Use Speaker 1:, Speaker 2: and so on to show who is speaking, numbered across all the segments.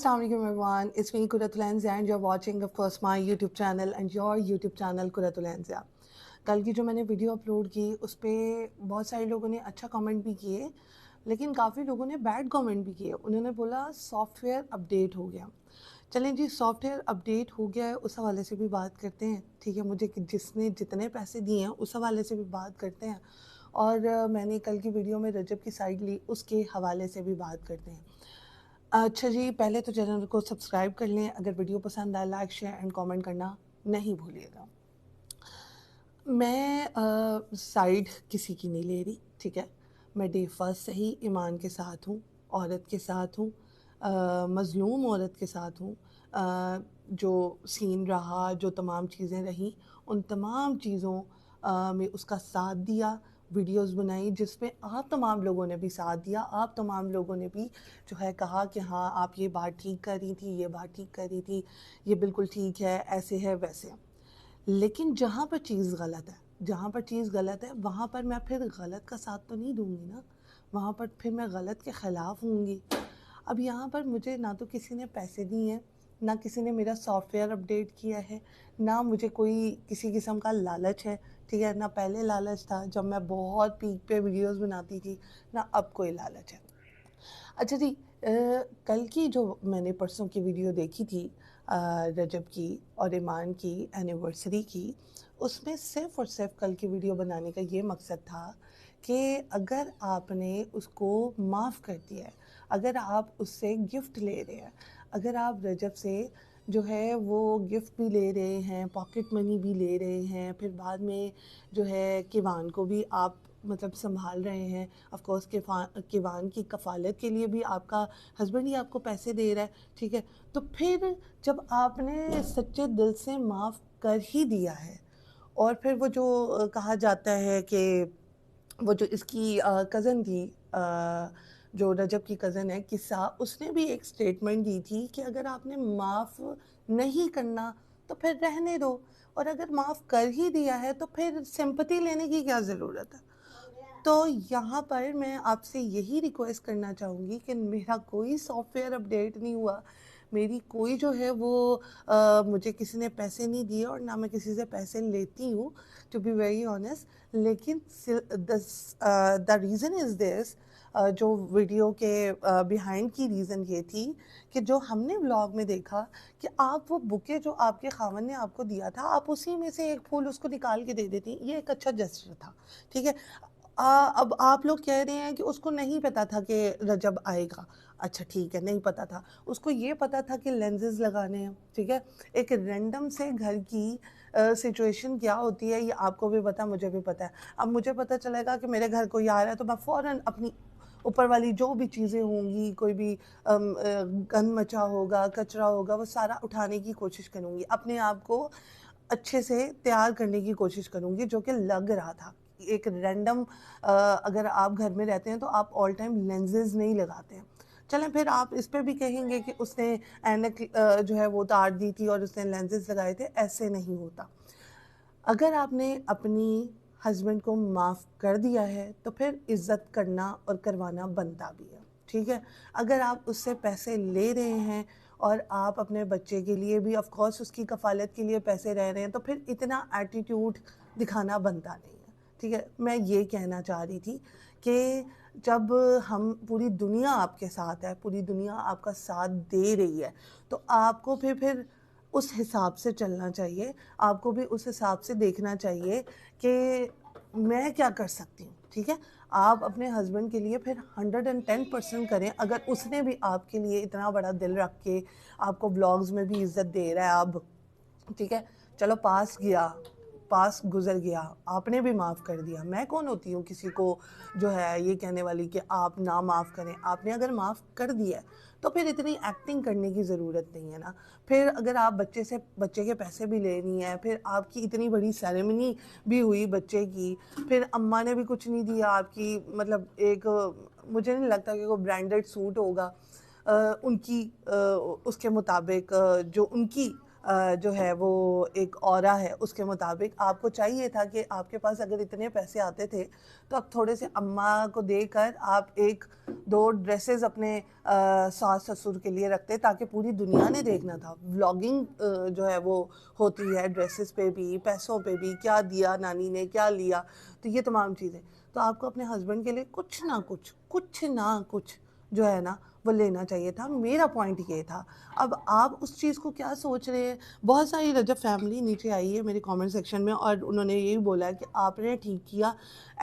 Speaker 1: Assalamu alaikum everyone. It's me Quratul Anzia and you're watching of course my YouTube channel and your YouTube channel Quratul Anzia. कल की जो मैंने video upload की उस पर बहुत सारे लोगों ने अच्छा कमेंट भी किए, लेकिन काफ़ी लोगों ने बैड कमेंट भी किए। उन्होंने बोला सॉफ्टवेयर अपडेट हो गया। चलें जी, सॉफ्टवेयर अपडेट हो गया है उस हवाले से भी बात करते हैं, ठीक है। मुझे जिसने जितने पैसे दिए हैं उस हवाले से भी बात करते हैं, और मैंने कल की वीडियो में रजब की साइड ली उसके हवाले से भी बात करते हैं। अच्छा जी, पहले तो चैनल को सब्सक्राइब कर लें। अगर वीडियो पसंद आए लाइक शेयर एंड कमेंट करना नहीं भूलिएगा। मैं साइड किसी की नहीं ले रही, ठीक है। मैं डे फर्स्ट से ही ईमान के साथ हूँ, औरत के साथ हूँ, मज़लूम औरत के साथ हूँ। जो सीन रहा, जो तमाम चीज़ें रहीं, उन तमाम चीज़ों में उसका साथ दिया, वीडियोस बनाई जिसमें आप तमाम लोगों ने भी साथ दिया। आप तमाम लोगों ने भी जो है कहा कि हाँ आप ये बात ठीक कर रही थी, ये बात ठीक कर रही थी, ये बिल्कुल ठीक है, ऐसे है वैसे है। लेकिन जहाँ पर चीज़ गलत है, जहाँ पर चीज़ गलत है वहाँ पर मैं फिर गलत का साथ तो नहीं दूँगी ना, वहाँ पर फिर मैं गलत के ख़िलाफ़ होंगी। अब यहाँ पर मुझे ना तो किसी ने पैसे दिए हैं, ना किसी ने मेरा सॉफ्टवेयर अपडेट किया है, ना मुझे कोई किसी किस्म का लालच है, ठीक है। ना पहले लालच था जब मैं बहुत पीक पे वीडियोज़ बनाती थी, ना अब कोई लालच है। अच्छा जी, कल की जो मैंने परसों की वीडियो देखी थी रजब की और ईमान की एनिवर्सरी की, उसमें सिर्फ़ और सिर्फ कल की वीडियो बनाने का ये मकसद था कि अगर आपने उसको माफ़ कर दिया है, अगर आप उससे गिफ्ट ले रहे हैं, अगर आप रजब से जो है वो गिफ्ट भी ले रहे हैं, पॉकेट मनी भी ले रहे हैं, फिर बाद में जो है किवान को भी आप मतलब सँभाल रहे हैं। ऑफ़ कोर्स किवान की कफ़ालत के लिए भी आपका हस्बैंड ही आपको पैसे दे रहा है, ठीक है। तो फिर जब आपने सच्चे दिल से माफ़ कर ही दिया है, और फिर वो जो कहा जाता है कि वो जो इसकी कज़न थी, जो रजब की कज़न है किस्सा, उसने भी एक स्टेटमेंट दी थी कि अगर आपने माफ़ नहीं करना तो फिर रहने दो, और अगर माफ़ कर ही दिया है तो फिर सिंपैथी लेने की क्या ज़रूरत है। तो यहाँ पर मैं आपसे यही रिक्वेस्ट करना चाहूँगी कि मेरा कोई सॉफ्टवेयर अपडेट नहीं हुआ, मेरी कोई जो है वो मुझे किसी ने पैसे नहीं दिए और ना मैं किसी से पैसे लेती हूँ, टू बी वेरी ऑनेस्ट। लेकिन द रीज़न इज़ दिस, जो वीडियो के बिहाइंड की रीज़न ये थी कि जो हमने व्लॉग में देखा कि आप वो बुके जो आपके खामन ने आपको दिया था, आप उसी में से एक फूल उसको निकाल के दे देती, ये एक अच्छा जेस्चर था, ठीक है। अब आप लोग कह रहे हैं कि उसको नहीं पता था कि रजब आएगा। अच्छा ठीक है, नहीं पता था। उसको ये पता था कि लेंसेज़ लगाने हैं, ठीक है। एक रैंडम से घर की सिचुएशन क्या होती है ये आपको भी पता, मुझे भी पता है। अब मुझे पता चलेगा कि मेरे घर कोई आ रहा है तो मैं फ़ौरन अपनी ऊपर वाली जो भी चीज़ें होंगी, कोई भी गंद मचा होगा, कचरा होगा, वो सारा उठाने की कोशिश करूँगी। अपने आप को अच्छे से तैयार करने की कोशिश करूँगी, जो कि लग रहा था। एक रैंडम अगर आप घर में रहते हैं तो आप ऑल टाइम लेंसेज़ नहीं लगाते हैं। चलें फिर आप इस पे भी कहेंगे कि उसने ऐनक जो है वो उतार दी थी और उसने लेंसेज़ लगाए थे, ऐसे नहीं होता। अगर आपने अपनी हस्बैंड को माफ़ कर दिया है तो फिर इज़्ज़त करना और करवाना बनता भी है, ठीक है। अगर आप उससे पैसे ले रहे हैं और आप अपने बच्चे के लिए भी ऑफ़ कोर्स उसकी कफ़ालत के लिए पैसे रह रहे हैं, तो फिर इतना एटीट्यूड दिखाना बनता नहीं है, ठीक है। मैं ये कहना चाह रही थी कि जब हम पूरी दुनिया आपके साथ है, पूरी दुनिया आपका साथ दे रही है, तो आपको फिर उस हिसाब से चलना चाहिए। आपको भी उस हिसाब से देखना चाहिए कि मैं क्या कर सकती हूँ, ठीक है? आप अपने हस्बैंड के लिए फिर 110% करें। अगर उसने भी आपके लिए इतना बड़ा दिल रख के आपको व्लॉग्स में भी इज़्ज़त दे रहा है अब, ठीक है? चलो पास गया, पास गुज़र गया, आपने भी माफ़ कर दिया। मैं कौन होती हूँ किसी को जो है ये कहने वाली कि आप ना माफ़ करें। आपने अगर माफ़ कर दिया है, तो फिर इतनी एक्टिंग करने की ज़रूरत नहीं है ना। फिर अगर आप बच्चे के पैसे भी ले रही हैं, फिर आपकी इतनी बड़ी सेरेमनी भी हुई बच्चे की, फिर अम्मा ने भी कुछ नहीं दिया आपकी, मतलब एक मुझे नहीं लगता कि कोई ब्रांडेड सूट होगा उनकी उसके मुताबिक जो उनकी जो है वो एक ऑरा है उसके मुताबिक आपको चाहिए था कि आपके पास अगर इतने पैसे आते थे तो आप थोड़े से अम्मा को देकर आप एक दो ड्रेसेस अपने सास ससुर के लिए रखते ताकि पूरी दुनिया ने देखना था। व्लॉगिंग जो है वो होती है ड्रेसेस पे भी, पैसों पे भी, क्या दिया नानी ने, क्या लिया, तो ये तमाम चीज़ें। तो आपको अपने हस्बैंड के लिए कुछ ना कुछ जो है ना वो लेना चाहिए था। मेरा पॉइंट ये था। अब आप उस चीज़ को क्या सोच रहे हैं। बहुत सारी रजब फैमिली नीचे आई है मेरे कमेंट सेक्शन में और उन्होंने यही बोला है कि आपने ठीक किया,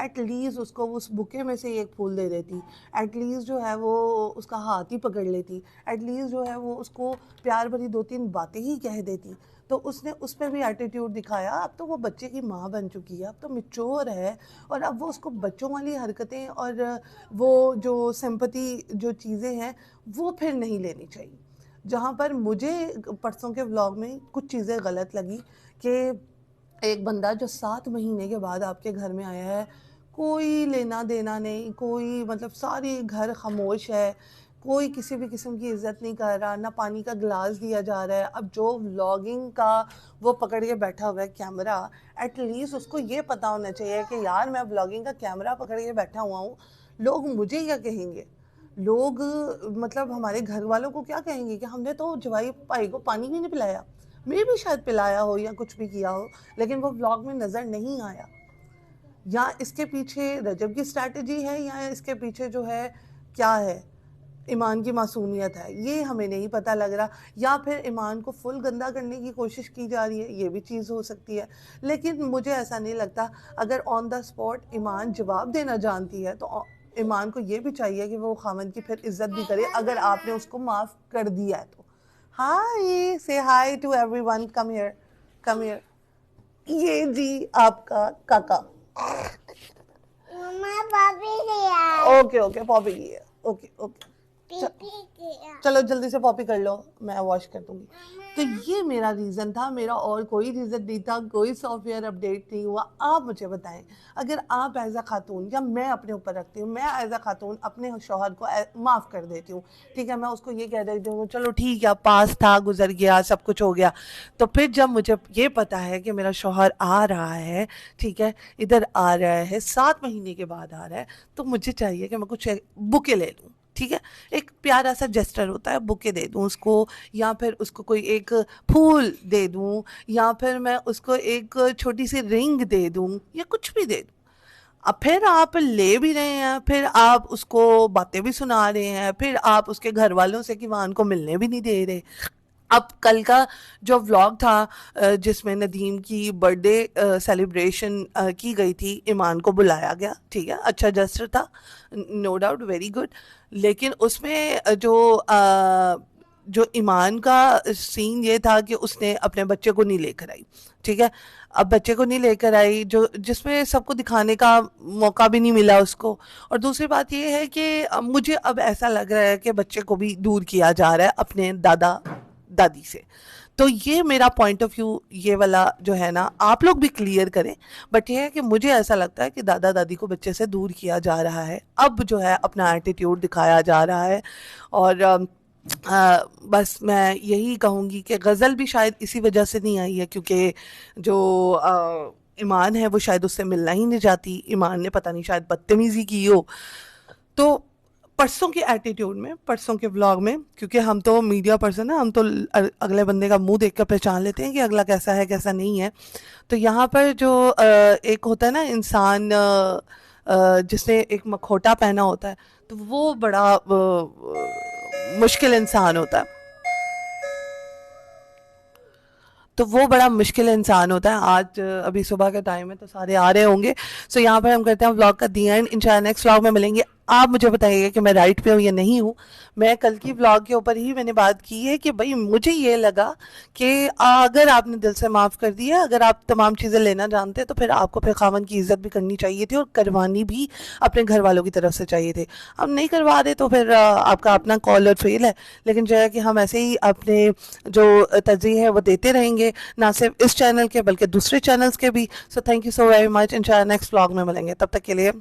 Speaker 1: एटलीस्ट उसको उस बुके में से एक फूल दे देती, एटलीस्ट जो है वो उसका हाथ ही पकड़ लेती, एटलीस्ट जो है वो उसको प्यार भरी दो तीन बातें ही कह देती। तो उसने उस पर भी एटीट्यूड दिखाया। अब तो वो बच्चे की माँ बन चुकी है, अब तो मैच्योर है, और अब वो उसको बच्चों वाली हरकतें और वो जो सिंपैथी जो चीज़ें हैं वो फिर नहीं लेनी चाहिए। जहाँ पर मुझे परसों के व्लॉग में कुछ चीज़ें गलत लगी कि एक बंदा जो 7 महीने के बाद आपके घर में आया है, कोई लेना देना नहीं, कोई मतलब सारी घर खामोश है, कोई किसी भी किस्म की इज़्ज़त नहीं कर रहा, ना पानी का गिलास दिया जा रहा है। अब जो व्लॉगिंग का वो पकड़ के बैठा हुआ है कैमरा, एटलीस्ट उसको ये पता होना चाहिए कि यार मैं व्लॉगिंग का कैमरा पकड़ के बैठा हुआ हूँ, लोग मुझे क्या कहेंगे? लोग मतलब हमारे घर वालों को क्या कहेंगे कि हमने तो जवाई भाई को पानी भी नहीं पिलाया। मैं भी शायद पिलाया हो या कुछ भी किया हो, लेकिन वो व्लॉग में नज़र नहीं आया। या इसके पीछे रजब की स्ट्रैटेजी है या इसके पीछे जो है क्या है, ईमान की मासूमियत है, ये हमें नहीं पता लग रहा। या फिर ईमान को फुल गंदा करने की कोशिश की जा रही है, ये भी चीज़ हो सकती है। लेकिन मुझे ऐसा नहीं लगता। अगर ऑन द स्पॉट ईमान जवाब देना जानती है तो ईमान को ये भी चाहिए कि वो खामन की फिर इज्जत भी करे अगर आपने उसको माफ़ कर दिया है तो। Hi, say hi to everyone, come here, come here. ये जी आपका काका।
Speaker 2: मम्मा पॉपी लिया।
Speaker 1: ओके ओके, पॉपी की है। ओके ओके,
Speaker 2: पीपी किया।
Speaker 1: चलो जल्दी से पॉपी कर लो, मैं वॉश कर दूंगी। तो ये मेरा रीज़न था, मेरा और कोई रीज़न नहीं था, कोई सॉफ्टवेयर अपडेट नहीं हुआ। आप मुझे बताएं, अगर आप एज अ खातून, या मैं अपने ऊपर रखती हूँ, मैं एज अ खातून अपने शौहर को माफ़ कर देती हूँ, ठीक है, मैं उसको ये कह देती हूँ चलो ठीक है, पास था, गुजर गया, सब कुछ हो गया। तो फिर जब मुझे ये पता है कि मेरा शौहर आ रहा है, ठीक है, इधर आ रहा है, 7 महीने के बाद आ रहा है, तो मुझे चाहिए कि मैं कुछ बुके ले लूँ, ठीक है, एक प्यारा सा जेस्टर होता है, बुके दे दूँ उसको, या फिर उसको कोई एक फूल दे दूँ, या फिर मैं उसको एक छोटी सी रिंग दे दूँ, या कुछ भी दे दूँ। अब फिर आप ले भी रहे हैं, फिर आप उसको बातें भी सुना रहे हैं, फिर आप उसके घर वालों से कि वहाँ उनको मिलने भी नहीं दे रहे। अब कल का जो व्लॉग था जिसमें नदीम की बर्थडे सेलिब्रेशन की गई थी, ईमान को बुलाया गया, ठीक है, अच्छा जस्टर था, नो डाउट, वेरी गुड। लेकिन उसमें जो ईमान का सीन ये था कि उसने अपने बच्चे को नहीं लेकर आई, ठीक है। अब बच्चे को नहीं लेकर आई, जो जिसमें सबको दिखाने का मौका भी नहीं मिला उसको। और दूसरी बात ये है कि मुझे अब ऐसा लग रहा है कि बच्चे को भी दूर किया जा रहा है अपने दादा दादी से। तो ये मेरा पॉइंट ऑफ व्यू ये वाला जो है ना, आप लोग भी क्लियर करें। बट ये है कि मुझे ऐसा लगता है कि दादा दादी को बच्चे से दूर किया जा रहा है, अब जो है अपना एटीट्यूड दिखाया जा रहा है। और बस मैं यही कहूँगी कि गज़ल भी शायद इसी वजह से नहीं आई है, क्योंकि जो ईमान है वो शायद उससे मिलना ही नहीं चाहती, ईमान ने पता नहीं शायद बदतमीज़ी की हो। तो परसों के एटीट्यूड में, परसों के व्लॉग में, क्योंकि हम तो मीडिया पर्सन है, हम तो अगले बंदे का मुंह देखकर पहचान लेते हैं कि अगला कैसा है कैसा नहीं है। तो यहाँ पर जो एक होता है ना इंसान, जिसने एक मखोटा पहना होता है, तो वो बड़ा मुश्किल इंसान होता है। तो वो बड़ा मुश्किल इंसान होता है। आज अभी सुबह का टाइम है तो सारे आ रहे होंगे। सो यहाँ पर हम करते हैं व्लॉग का दी एंड। इंशाल्लाह नेक्स्ट व्लॉग में मिलेंगे। आप मुझे बताइएगा कि मैं राइट पे हूँ या नहीं हूँ। मैं कल की व्लॉग के ऊपर ही मैंने बात की है कि भाई मुझे ये लगा कि अगर आपने दिल से माफ़ कर दिया, अगर आप तमाम चीज़ें लेना जानते तो फिर आपको फिर खामन की इज़्ज़त भी करनी चाहिए थी और करवानी भी अपने घर वालों की तरफ से चाहिए थे। अब नहीं करवा रहे तो फिर आपका अपना कॉल और फेल है। लेकिन जो है कि हम ऐसे ही अपने जो तरजीह है वो देते रहेंगे, ना सिर्फ इस चैनल के बल्कि दूसरे चैनल्स के भी। So thank you so very much. इंशाल्लाह नेक्स्ट व्लॉग में मिलेंगे, तब तक के लिए